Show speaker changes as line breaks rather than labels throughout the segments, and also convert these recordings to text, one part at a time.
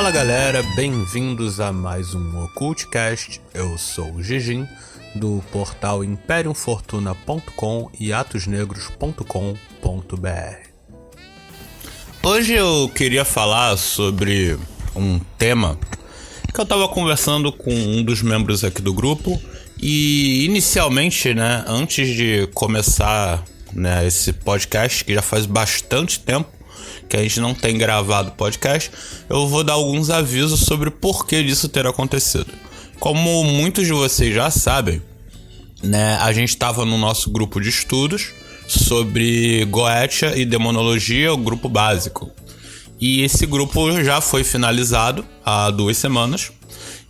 Fala galera, bem-vindos a mais um Occultcast. Eu sou o Gigim, do portal imperiumfortuna.com e atosnegros.com.br. Hoje eu queria falar sobre um tema que eu tava conversando com um dos membros aqui do grupo e inicialmente, antes de começar, esse podcast, que já faz bastante tempo que a gente não tem gravado podcast, eu vou dar alguns avisos sobre o porquê disso ter acontecido. Como muitos de vocês já sabem, a gente estava no nosso grupo de estudos sobre Goetia e Demonologia, o grupo básico. E esse grupo já foi finalizado há 2 semanas.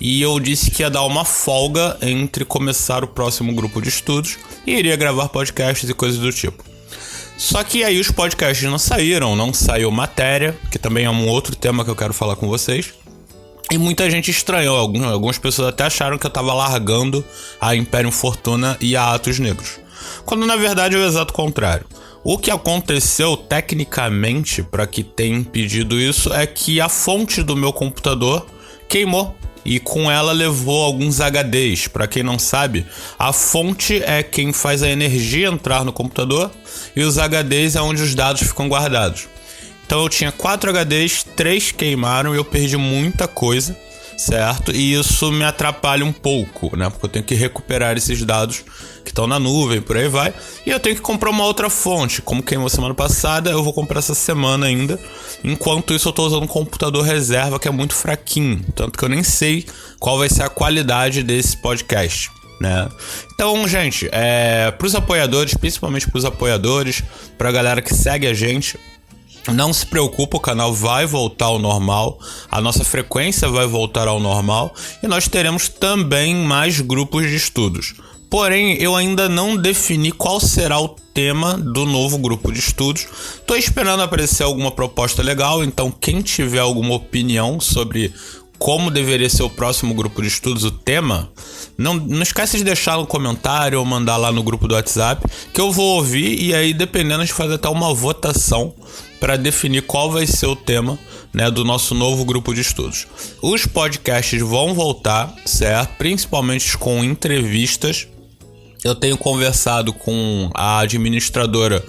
E eu disse que ia dar uma folga entre começar o próximo grupo de estudos e iria gravar podcasts e coisas do tipo. Só que aí os podcasts não saiu matéria, que também é um outro tema que eu quero falar com vocês. E muita gente estranhou, algumas pessoas até acharam que eu tava largando a Imperium Fortuna e a Atos Negros. Quando na verdade é o exato contrário. O que aconteceu tecnicamente, para que tenha impedido isso, é que a fonte do meu computador queimou. E com ela levou alguns HDs. Para quem não sabe, a fonte é quem faz a energia entrar no computador e os HDs é onde os dados ficam guardados. Então eu tinha 4 HDs, 3 queimaram e eu perdi muita coisa, certo? E isso me atrapalha um pouco, porque eu tenho que recuperar esses dados que estão na nuvem, por aí vai. E eu tenho que comprar uma outra fonte. Como queimou semana passada, eu vou comprar essa semana ainda. Enquanto isso, eu tô usando um computador reserva que é muito fraquinho. Tanto que eu nem sei qual vai ser a qualidade desse podcast, Então, gente, pros apoiadores, principalmente pros apoiadores, pra galera que segue a gente, não se preocupa, o canal vai voltar ao normal, a nossa frequência vai voltar ao normal e nós teremos também mais grupos de estudos. Porém, eu ainda não defini qual será o tema do novo grupo de estudos. Tô esperando aparecer alguma proposta legal, então quem tiver alguma opinião sobre como deveria ser o próximo grupo de estudos, o tema, não esquece de deixar no comentário ou mandar lá no grupo do WhatsApp, que eu vou ouvir e aí, dependendo, a gente faz até uma votação para definir qual vai ser o tema, do nosso novo grupo de estudos. Os podcasts vão voltar, certo? Principalmente com entrevistas. Eu tenho conversado com a administradora,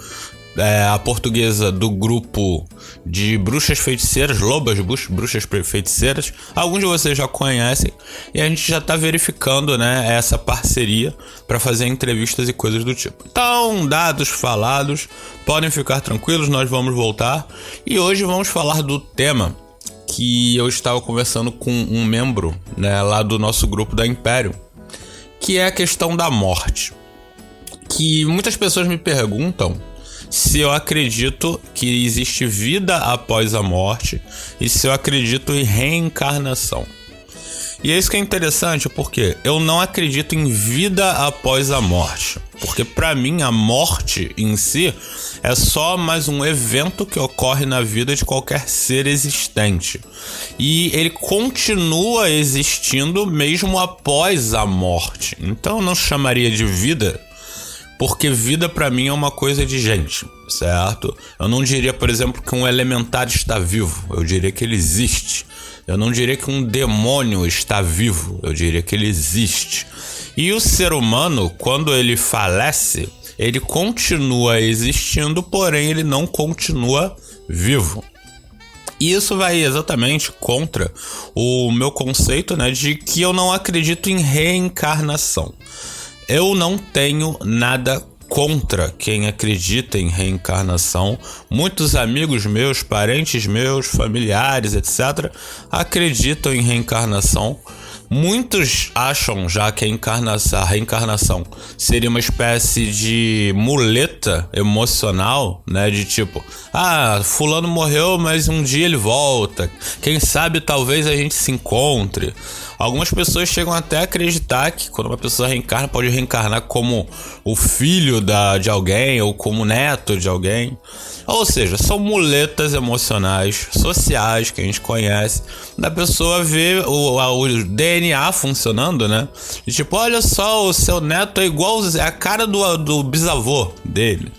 a portuguesa do grupo de bruxas feiticeiras, lobas bruxas feiticeiras. Alguns de vocês já conhecem e a gente já está verificando, essa parceria para fazer entrevistas e coisas do tipo. Então, dados falados, podem ficar tranquilos, nós vamos voltar. E hoje vamos falar do tema que eu estava conversando com um membro, lá do nosso grupo da Império, que é a questão da morte. Que muitas pessoas me perguntam se eu acredito que existe vida após a morte e se eu acredito em reencarnação. E é isso que é interessante, porque eu não acredito em vida após a morte. Porque para mim a morte em si é só mais um evento que ocorre na vida de qualquer ser existente. E ele continua existindo mesmo após a morte. Então eu não chamaria de vida, porque vida pra mim é uma coisa de gente, certo? Eu não diria, por exemplo, que um elementar está vivo. Eu diria que ele existe. Eu não diria que um demônio está vivo. Eu diria que ele existe. E o ser humano, quando ele falece, ele continua existindo, porém ele não continua vivo. E isso vai exatamente contra o meu conceito, de que eu não acredito em reencarnação. Eu não tenho nada contra quem acredita em reencarnação. Muitos amigos meus, parentes meus, familiares, etc., acreditam em reencarnação. Muitos acham já que a reencarnação seria uma espécie de muleta emocional, de tipo, fulano morreu, mas um dia ele volta. Quem sabe talvez a gente se encontre. Algumas pessoas chegam até a acreditar que quando uma pessoa reencarna, pode reencarnar como o filho de alguém ou como neto de alguém. Ou seja, são muletas emocionais, sociais, que a gente conhece, da pessoa ver o DNA funcionando, E tipo, olha só, o seu neto é igual, é a cara do bisavô dele,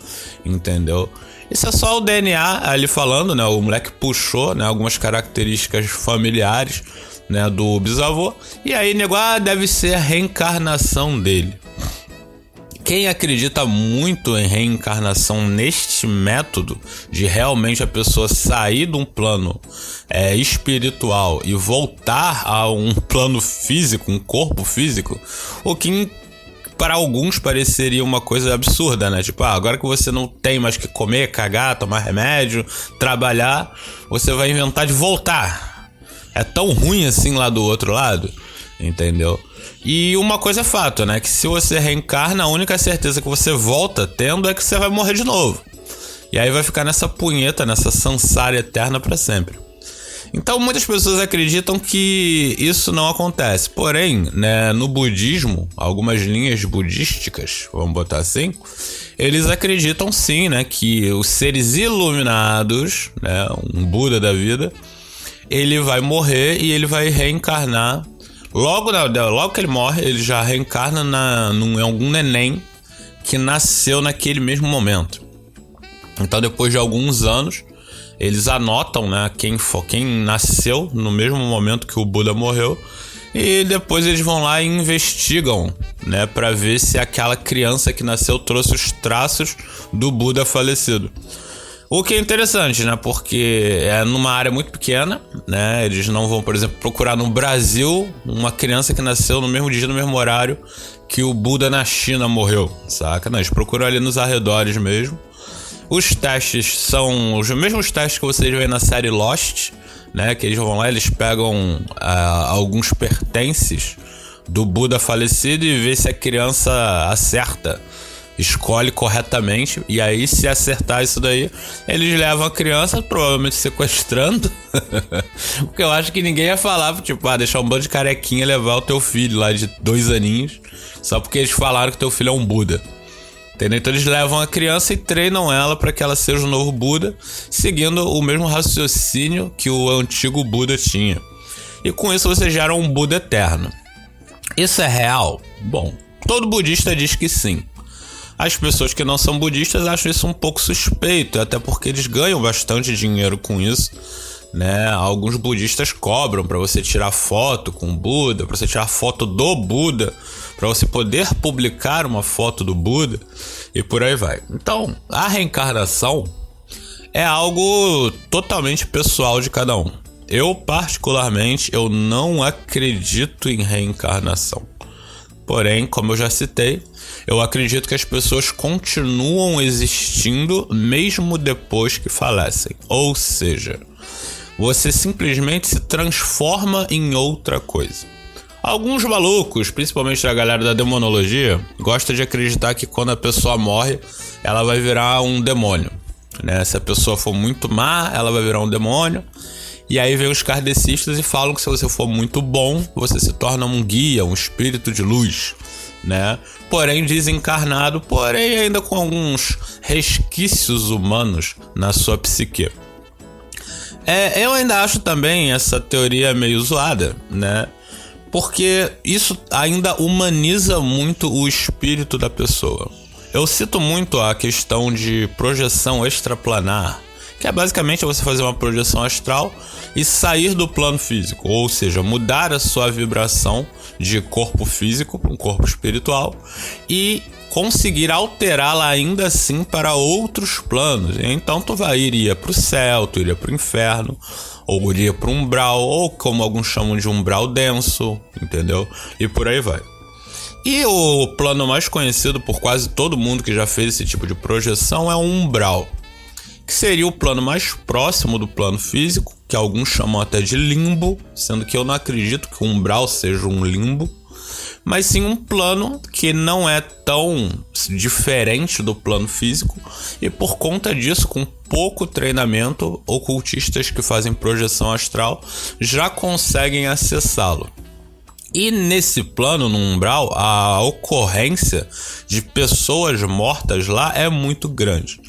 entendeu? Isso é só o DNA ali falando, né? O moleque puxou, né, algumas características familiares, né, do bisavô. E aí, nego, deve ser a reencarnação dele. Quem acredita muito em reencarnação neste método de realmente a pessoa sair de um plano espiritual e voltar a um plano físico, um corpo físico, o que para alguns pareceria uma coisa absurda, né? Tipo, agora que você não tem mais que comer, cagar, tomar remédio, trabalhar, você vai inventar de voltar. É tão ruim assim lá do outro lado, entendeu? E uma coisa é fato, né? Que se você reencarna, a única certeza que você volta tendo é que você vai morrer de novo. E aí vai ficar nessa punheta, nessa samsara eterna pra sempre. Então muitas pessoas acreditam que isso não acontece. Porém, né, no budismo, algumas linhas budísticas, vamos botar assim, eles acreditam sim, né, que os seres iluminados, né, um Buda da vida, ele vai morrer e ele vai reencarnar. Logo que ele morre, ele já reencarna em algum neném que nasceu naquele mesmo momento. Então, depois de alguns anos, eles anotam, né, quem nasceu no mesmo momento que o Buda morreu. E depois eles vão lá e investigam, né, para ver se aquela criança que nasceu trouxe os traços do Buda falecido. O que é interessante, né? Porque é numa área muito pequena, né? Eles não vão, por exemplo, procurar no Brasil uma criança que nasceu no mesmo dia, no mesmo horário que o Buda na China morreu, saca? Não, eles procuram ali nos arredores mesmo. Os testes são os mesmos testes que vocês veem na série Lost, né? Que eles vão lá, eles pegam alguns pertences do Buda falecido e vê se a criança acerta. Escolhe corretamente, e aí se acertar isso daí, eles levam a criança, provavelmente sequestrando. Porque eu acho que ninguém ia falar, tipo, deixar um bando de carequinha levar o teu filho lá de 2 aninhos, só porque eles falaram que teu filho é um Buda. Entendeu? Então eles levam a criança e treinam ela para que ela seja o novo Buda, seguindo o mesmo raciocínio que o antigo Buda tinha. E com isso você gera um Buda eterno. Isso é real? Bom, todo budista diz que sim. As pessoas que não são budistas acham isso um pouco suspeito, até porque eles ganham bastante dinheiro com isso, né? Alguns budistas cobram para você tirar foto com o Buda, para você tirar foto do Buda, para você poder publicar uma foto do Buda e por aí vai. Então, a reencarnação é algo totalmente pessoal de cada um. Eu, particularmente, eu não acredito em reencarnação. Porém, como eu já citei, eu acredito que as pessoas continuam existindo mesmo depois que falecem. Ou seja, você simplesmente se transforma em outra coisa. Alguns malucos, principalmente a galera da demonologia, gostam de acreditar que quando a pessoa morre, ela vai virar um demônio, né? Se a pessoa for muito má, ela vai virar um demônio. E aí vem os kardecistas e falam que se você for muito bom, você se torna um guia, um espírito de luz, né? Porém desencarnado, porém ainda com alguns resquícios humanos na sua psique. Eu ainda acho também essa teoria meio zoada, né? Porque isso ainda humaniza muito o espírito da pessoa. Eu cito muito a questão de projeção extraplanar, que é basicamente você fazer uma projeção astral e sair do plano físico, ou seja, mudar a sua vibração de corpo físico para um corpo espiritual e conseguir alterá-la ainda assim para outros planos. Então tu iria para o céu, tu iria para o inferno, ou iria para um umbral, ou como alguns chamam de umbral denso, entendeu? E por aí vai. E o plano mais conhecido por quase todo mundo que já fez esse tipo de projeção é o umbral, que seria o plano mais próximo do plano físico, que alguns chamam até de limbo, sendo que eu não acredito que o umbral seja um limbo, mas sim um plano que não é tão diferente do plano físico, e por conta disso, com pouco treinamento, ocultistas que fazem projeção astral já conseguem acessá-lo. E nesse plano, no umbral, a ocorrência de pessoas mortas lá é muito grande.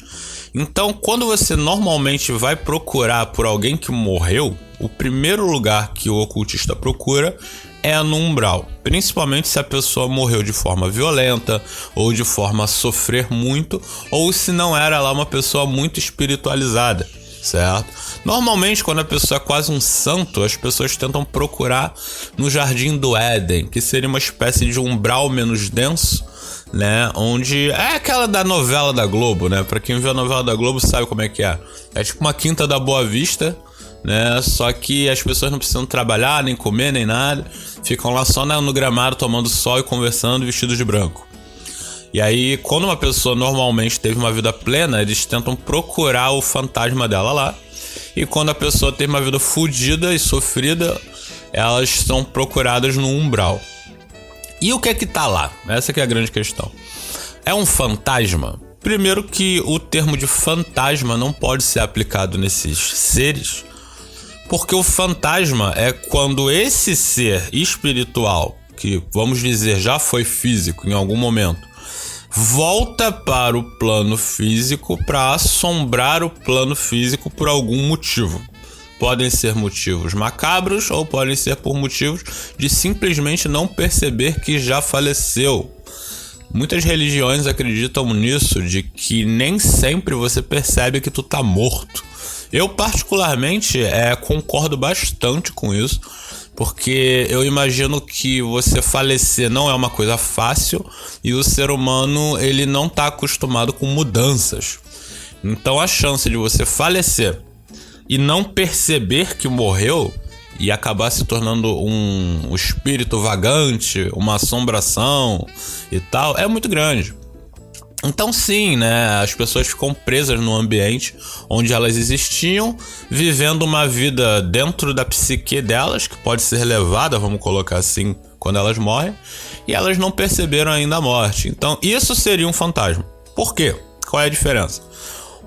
Então, quando você normalmente vai procurar por alguém que morreu, o primeiro lugar que o ocultista procura é no umbral, principalmente se a pessoa morreu de forma violenta ou de forma a sofrer muito, ou se não era lá uma pessoa muito espiritualizada, certo? Normalmente, quando a pessoa é quase um santo, as pessoas tentam procurar no Jardim do Éden, que seria uma espécie de umbral menos denso, né? Onde é aquela da novela da Globo, né? Pra quem viu a novela da Globo sabe como é que é. É tipo uma Quinta da Boa Vista, né? Só que as pessoas não precisam trabalhar, nem comer, nem nada. Ficam lá só no gramado tomando sol e conversando, vestidos de branco. E aí, quando uma pessoa normalmente teve uma vida plena, eles tentam procurar o fantasma dela lá. E quando a pessoa teve uma vida fodida e sofrida, elas são procuradas no umbral. E o que é que tá lá? Essa que é a grande questão. É um fantasma? Primeiro que o termo de fantasma não pode ser aplicado nesses seres, porque o fantasma é quando esse ser espiritual, que vamos dizer já foi físico em algum momento, volta para o plano físico para assombrar o plano físico por algum motivo. Podem ser motivos macabros ou podem ser por motivos de simplesmente não perceber que já faleceu. Muitas religiões acreditam nisso, de que nem sempre você percebe que tu tá morto. Eu particularmente concordo bastante com isso, porque eu imagino que você falecer não é uma coisa fácil e o ser humano ele não tá acostumado com mudanças. Então a chance de você falecer e não perceber que morreu e acabar se tornando um espírito vagante, uma assombração e tal, é muito grande. Então sim, né, as pessoas ficam presas no ambiente onde elas existiam, vivendo uma vida dentro da psique delas, que pode ser levada, vamos colocar assim, quando elas morrem, e elas não perceberam ainda a morte. Então isso seria um fantasma. Por quê? Qual é a diferença?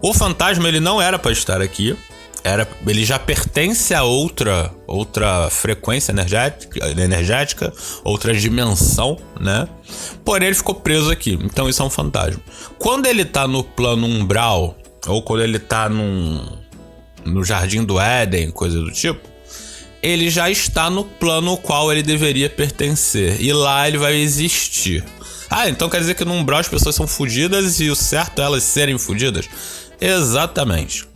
O fantasma ele não era para estar aqui, ele já pertence a outra frequência energética, outra dimensão, né? Porém, ele ficou preso aqui. Então, isso é um fantasma. Quando ele tá no plano umbral, ou quando ele tá no Jardim do Éden, coisa do tipo, ele já está no plano ao qual ele deveria pertencer. E lá ele vai existir. Ah, então quer dizer que no umbral as pessoas são fodidas e o certo é elas serem fodidas? Exatamente.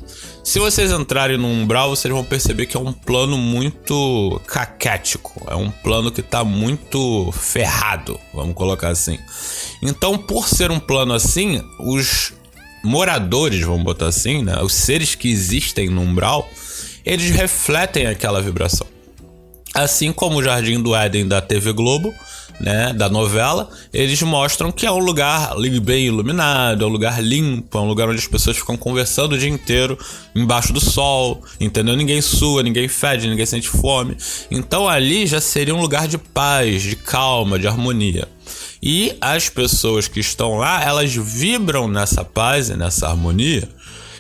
Se vocês entrarem no umbral, vocês vão perceber que é um plano muito caquético. É um plano que tá muito ferrado, vamos colocar assim. Então, por ser um plano assim, os moradores, vamos botar assim, né? Os seres que existem no umbral, eles refletem aquela vibração. Assim como o Jardim do Éden da TV Globo, né, da novela, eles mostram que é um lugar bem iluminado, é um lugar limpo, é um lugar onde as pessoas ficam conversando o dia inteiro embaixo do sol, entendeu? Ninguém sua, ninguém fede, ninguém sente fome. Então ali já seria um lugar de paz, de calma, de harmonia. E as pessoas que estão lá, elas vibram nessa paz e nessa harmonia.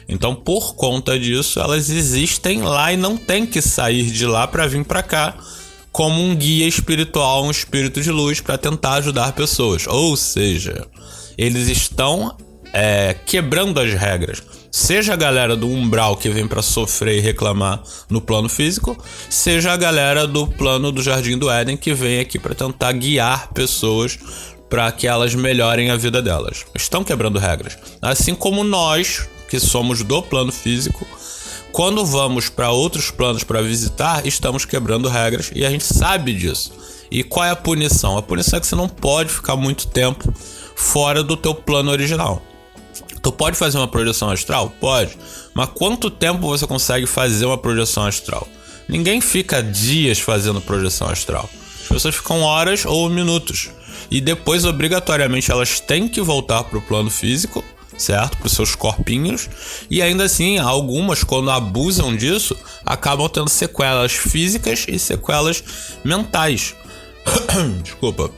Então, por conta disso, elas existem lá e não tem que sair de lá para vir para cá como um guia espiritual, um espírito de luz para tentar ajudar pessoas. Ou seja, eles estão quebrando as regras. Seja a galera do umbral que vem para sofrer e reclamar no plano físico, seja a galera do plano do Jardim do Éden que vem aqui para tentar guiar pessoas para que elas melhorem a vida delas. Estão quebrando regras. Assim como nós, que somos do plano físico, quando vamos para outros planos para visitar, estamos quebrando regras e a gente sabe disso. E qual é a punição? A punição é que você não pode ficar muito tempo fora do teu plano original. Tu pode fazer uma projeção astral? Pode. Mas quanto tempo você consegue fazer uma projeção astral? Ninguém fica dias fazendo projeção astral. As pessoas ficam horas ou minutos. E depois, obrigatoriamente, elas têm que voltar para o plano físico, certo? Para os seus corpinhos. E ainda assim, algumas, quando abusam disso, acabam tendo sequelas físicas e sequelas mentais. Desculpa.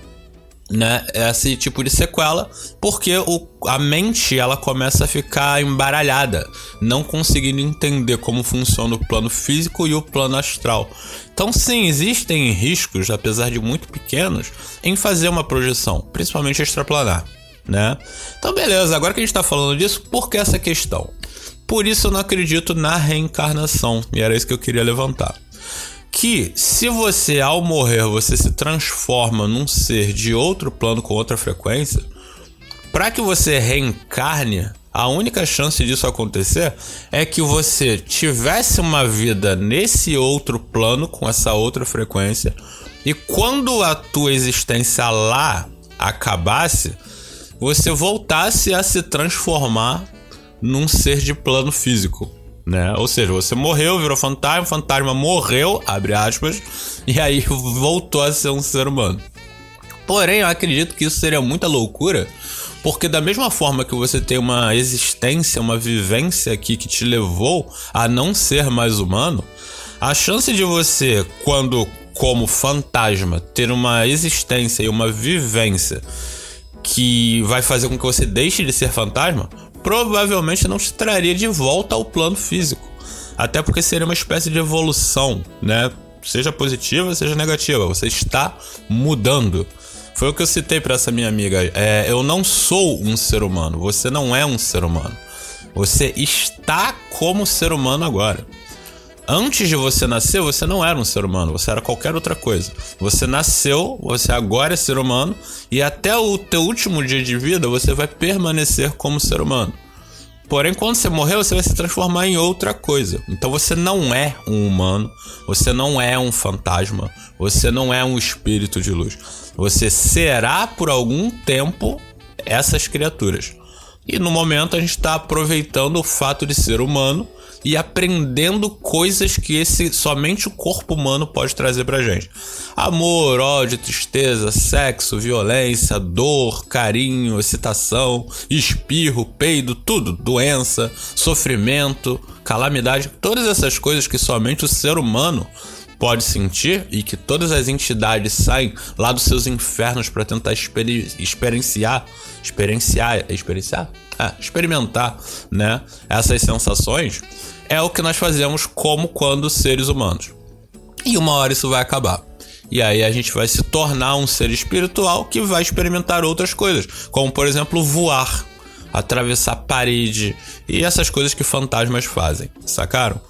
Né? Esse tipo de sequela, porque a mente ela começa a ficar embaralhada, não conseguindo entender como funciona o plano físico e o plano astral. Então sim, existem riscos, apesar de muito pequenos, em fazer uma projeção, principalmente extraplanar, né? Então beleza, agora que a gente tá falando disso, por que essa questão? Por isso eu não acredito na reencarnação, e era isso que eu queria levantar. que se você, ao morrer, você se transforma num ser de outro plano com outra frequência, para que você reencarne, a única chance disso acontecer é que você tivesse uma vida nesse outro plano com essa outra frequência, e quando a tua existência lá acabasse, você voltasse a se transformar num ser de plano físico, né? Ou seja, você morreu, virou fantasma, o fantasma morreu, abre aspas, e aí voltou a ser um ser humano. Porém, eu acredito que isso seria muita loucura, porque da mesma forma que você tem uma existência, uma vivência aqui que te levou a não ser mais humano, a chance de você, quando como fantasma, ter uma existência e uma vivência que vai fazer com que você deixe de ser fantasma, provavelmente não te traria de volta ao plano físico. Até porque seria uma espécie de evolução, né? Seja positiva, seja negativa. Você está mudando. Foi o que eu citei para essa minha amiga. Eu não sou um ser humano. Você não é um ser humano. Você está como ser humano agora. Antes de você nascer, você não era um ser humano, você era qualquer outra coisa. Você nasceu, você agora é ser humano, e até o teu último dia de vida, você vai permanecer como ser humano. Porém, quando você morrer, você vai se transformar em outra coisa. Então você não é um humano, você não é um fantasma, você não é um espírito de luz. Você será, por algum tempo, essas criaturas. E no momento a gente está aproveitando o fato de ser humano e aprendendo coisas que somente o corpo humano pode trazer pra gente. Amor, ódio, tristeza, sexo, violência, dor, carinho, excitação, espirro, peido, tudo. Doença, sofrimento, calamidade. Todas essas coisas que somente o ser humano pode sentir e que todas as entidades saem lá dos seus infernos para tentar experimentar, né, essas sensações, é o que nós fazemos como quando seres humanos. E uma hora isso vai acabar. E aí a gente vai se tornar um ser espiritual que vai experimentar outras coisas, como por exemplo voar, atravessar parede e essas coisas que fantasmas fazem, sacaram?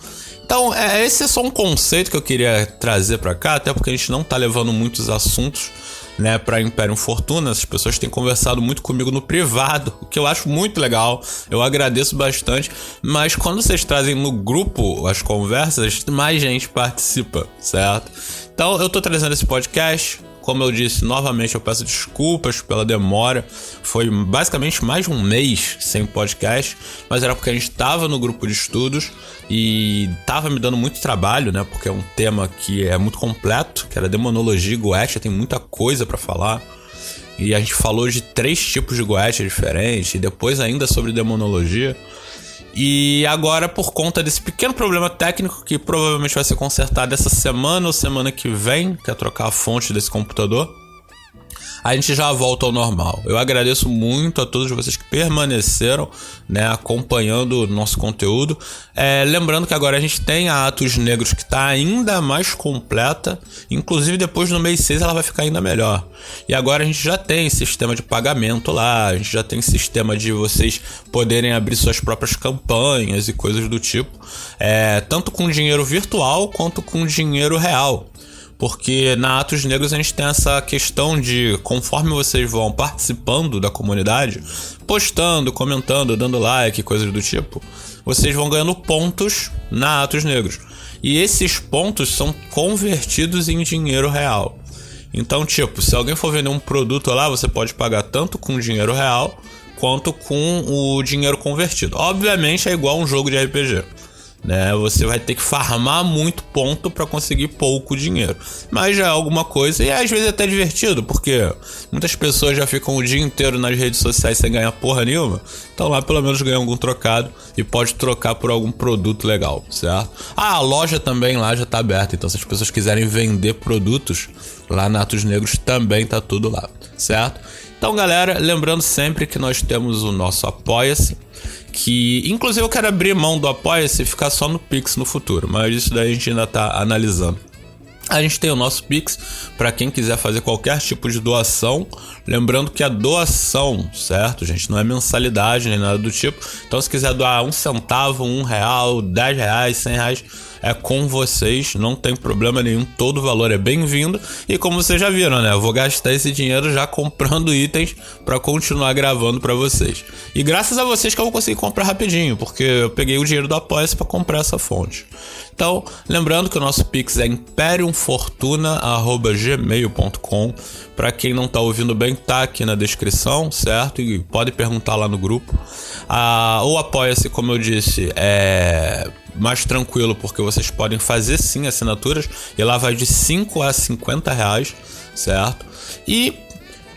Então, esse é só um conceito que eu queria trazer pra cá, até porque a gente não tá levando muitos assuntos, né, pra Imperium Fortuna. As pessoas têm conversado muito comigo no privado, o que eu acho muito legal, eu agradeço bastante, mas quando vocês trazem no grupo as conversas, mais gente participa, certo? Então, eu tô trazendo esse podcast. Como eu disse, novamente eu peço desculpas pela demora. Foi basicamente mais de um mês sem podcast, mas era porque a gente estava no grupo de estudos e estava me dando muito trabalho, né? Porque é um tema que é muito completo, que era demonologia e goetia, tem muita coisa para falar. E a gente falou de 3 tipos de goetia diferentes e depois ainda sobre demonologia. E agora, por conta desse pequeno problema técnico que provavelmente vai ser consertado essa semana ou semana que vem, que é trocar a fonte desse computador, a gente já volta ao normal. Eu agradeço muito a todos vocês que permaneceram, né, acompanhando o nosso conteúdo. Lembrando que agora a gente tem a Atos Negros, que está ainda mais completa. Inclusive depois no mês 6 ela vai ficar ainda melhor. E agora a gente já tem sistema de pagamento lá, a gente já tem sistema de vocês poderem abrir suas próprias campanhas e coisas do tipo. Tanto com dinheiro virtual quanto com dinheiro real. Porque na Atos Negros a gente tem essa questão de, conforme vocês vão participando da comunidade, postando, comentando, dando like, coisas do tipo, vocês vão ganhando pontos na Atos Negros. E esses pontos são convertidos em dinheiro real. Então, tipo, se alguém for vender um produto lá, você pode pagar tanto com dinheiro real quanto com o dinheiro convertido. Obviamente é igual um jogo de RPG. Né? Você vai ter que farmar muito ponto para conseguir pouco dinheiro, mas já é alguma coisa e às vezes é até divertido, porque muitas pessoas já ficam o dia inteiro nas redes sociais sem ganhar porra nenhuma, então lá pelo menos ganha algum trocado e pode trocar por algum produto legal, certo? A loja também lá já tá aberta, então se as pessoas quiserem vender produtos lá na Atos Negros também tá tudo lá, certo? Então galera, lembrando sempre que nós temos o nosso Apoia-se, que inclusive eu quero abrir mão do Apoia-se e ficar só no Pix no futuro, mas isso daí a gente ainda tá analisando. A gente tem o nosso Pix para quem quiser fazer qualquer tipo de doação, lembrando que a doação, certo, gente, não é mensalidade nem nada do tipo, então se quiser doar 1 centavo, R$1, R$10, R$100, é com vocês, não tem problema nenhum, todo valor é bem-vindo. E como vocês já viram, né, eu vou gastar esse dinheiro já comprando itens para continuar gravando para vocês. E graças a vocês que eu vou conseguir comprar rapidinho, porque eu peguei o dinheiro do Apoia-se para comprar essa fonte. Então, lembrando que o nosso Pix é imperiumfortuna@gmail.com. Para quem não tá ouvindo bem, tá aqui na descrição, certo? E pode perguntar lá no grupo. O Apoia-se, como eu disse, é mais tranquilo, porque vocês podem fazer sim assinaturas, e lá vai de 5 a 50 reais, certo? E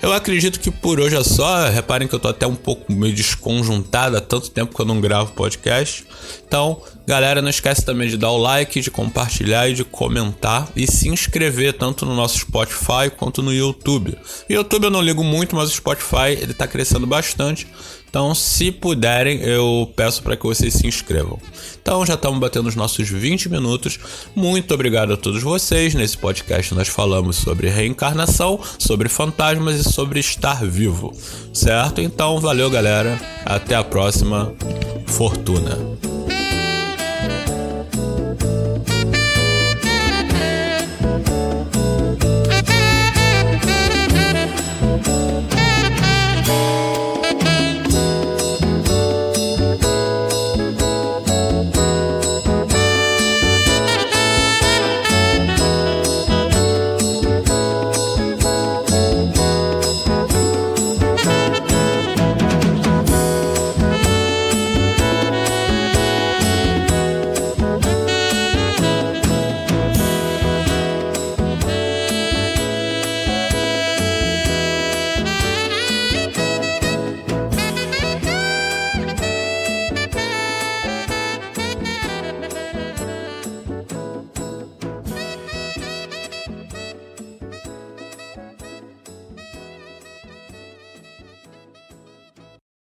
eu acredito que por hoje é só. Reparem que eu tô até um pouco meio desconjuntado, há tanto tempo que eu não gravo podcast. Então, galera, não esquece também de dar o like, de compartilhar e de comentar e se inscrever tanto no nosso Spotify quanto no YouTube. O YouTube eu não ligo muito, mas o Spotify ele tá crescendo bastante. Então, se puderem, eu peço para que vocês se inscrevam. Então, já estamos batendo os nossos 20 minutos. Muito obrigado a todos vocês. Nesse podcast nós falamos sobre reencarnação, sobre fantasmas e sobre estar vivo, certo? Então, valeu, galera. Até a próxima. Fortuna.